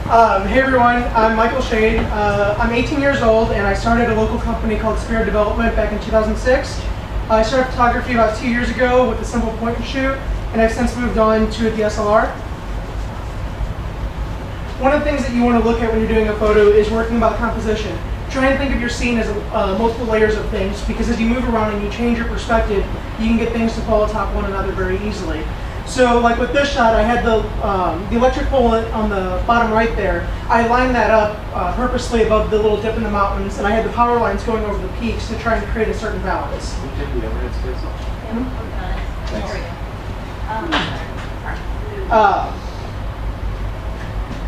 Hey everyone, I'm Michael Shade. I'm 18 years old and I started a local company called Spirit Development back in 2006. I started photography about 2 years ago with a simple point and shoot, and I've since moved on to a DSLR. One of the things that you want to look at when you're doing a photo is working about composition. Try and think of your scene as multiple layers of things, because as you move around and you change your perspective, you can get things to fall atop one another very easily. So like with this shot, I had the electric pole on the bottom right there. I lined that up purposely above the little dip in the mountains, and I had the power lines going over the peaks to try and create a certain balance.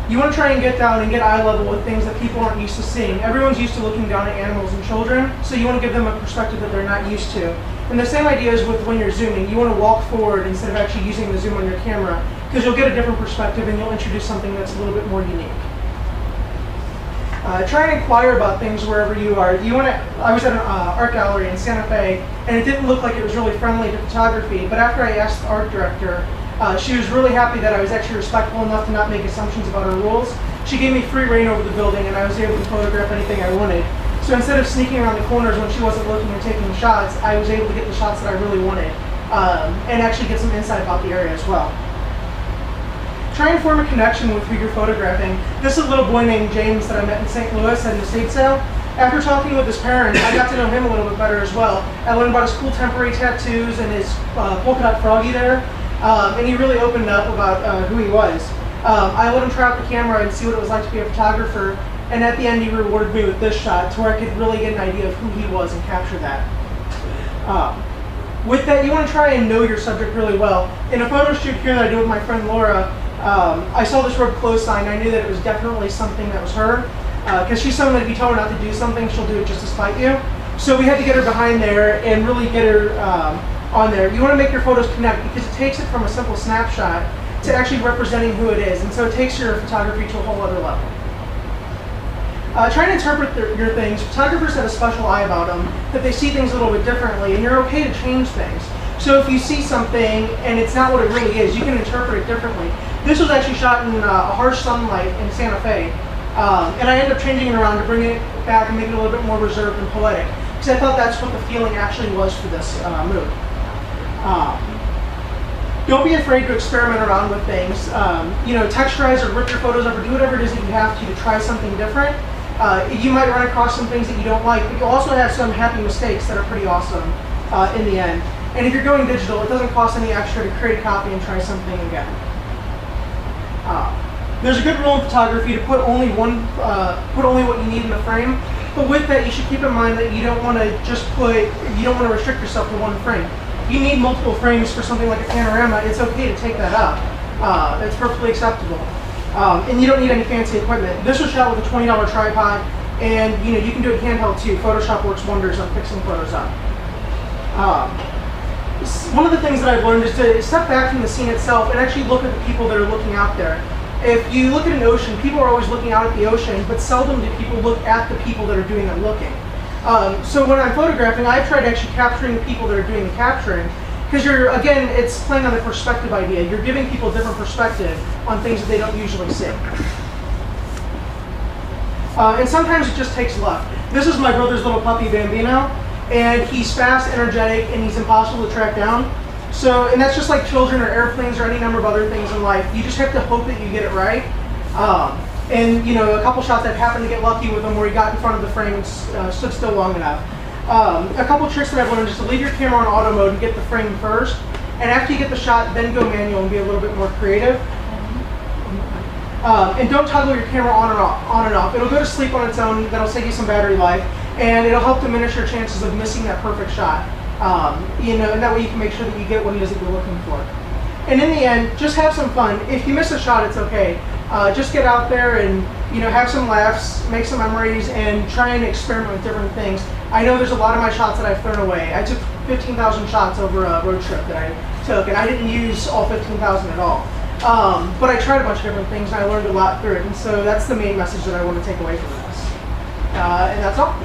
You want to try and get down and get eye level with things that people aren't used to seeing. Everyone's used to looking down at animals and children, so you want to give them a perspective that they're not used to. And the same idea is with when you're zooming. You want to walk forward instead of actually using the zoom on your camera, because you'll get a different perspective and you'll introduce something that's a little bit more unique. Try and inquire about things wherever you are. I was at an art gallery in Santa Fe, and it didn't look like it was really friendly to photography, but after I asked the art director, she was really happy that I was actually respectful enough to not make assumptions about her rules. She gave me free reign over the building, and I was able to photograph anything I wanted. So instead of sneaking around the corners when she wasn't looking and taking shots, I was able to get the shots that I really wanted, and actually get some insight about the area as well. Try and form a connection with who you're photographing. This is a little boy named James that I met in St. Louis at an estate sale. After talking with his parents, I got to know him a little bit better as well. I learned about his cool temporary tattoos and his polka dot froggy there. And he really opened up about who he was. I let him try out the camera and see what it was like to be a photographer, and at the end he rewarded me with this shot to where I could really get an idea of who he was and capture that. With that, you want to try and know your subject really well. In a photo shoot here that I did with my friend Laura, I saw this road closed sign, and I knew that it was definitely something that was her, because she's someone that if you tell her not to do something, she'll do it just to spite you. So we had to get her behind there and really get her on there. You want to make your photos connect, because it takes it from a simple snapshot to actually representing who it is, and so it takes your photography to a whole other level. Try and interpret your things. Photographers have a special eye about them, that they see things a little bit differently, and you're okay to change things. So if you see something and it's not what it really is, you can interpret it differently. This was actually shot in harsh sunlight in Santa Fe, and I ended up changing it around to bring it back and make it a little bit more reserved and poetic, because I thought that's what the feeling actually was for this mood. Don't be afraid to experiment around with things. Texturize or rip your photos up, or do whatever it is that you have to try something different. You might run across some things that you don't like, but you'll also have some happy mistakes that are pretty awesome in the end. And if you're going digital, it doesn't cost any extra to create a copy and try something again. There's a good rule in photography to put only what you need in the frame. But with that, you should keep in mind that you don't want to restrict yourself to one frame. If you need multiple frames for something like a panorama, it's okay to take that up. It's perfectly acceptable. And you don't need any fancy equipment. This was shot with a $20 tripod, and you can do it handheld too. Photoshop works wonders on fixing photos up. One of the things that I've learned is to step back from the scene itself and actually look at the people that are looking out there. If you look at an ocean, people are always looking out at the ocean, but seldom do people look at the people that are doing the looking. So when I'm photographing, I've tried actually capturing the people that are doing the capturing, because again, it's playing on the perspective idea. You're giving people a different perspective on things that they don't usually see. And sometimes it just takes luck. This is my brother's little puppy, Bambino, and he's fast, energetic, and he's impossible to track down. And that's just like children or airplanes or any number of other things in life. You just have to hope that you get it right. And a couple shots I've happened to get lucky with him where he got in front of the frame and stood still long enough. A couple tricks that I've learned is to leave your camera on auto mode and get the frame first, and after you get the shot, then go manual and be a little bit more creative. And don't toggle your camera on and off. It'll go to sleep on its own. That'll save you some battery life, and it'll help diminish your chances of missing that perfect shot. And that way you can make sure that you get what it is that you're looking for. And in the end, just have some fun. If you miss a shot, it's okay. Just get out there and have some laughs, make some memories, and try and experiment with different things. I know there's a lot of my shots that I've thrown away. I took 15,000 shots over a road trip that I took, and I didn't use all 15,000 at all. But I tried a bunch of different things, and I learned a lot through it. And so that's the main message that I want to take away from this. And that's all.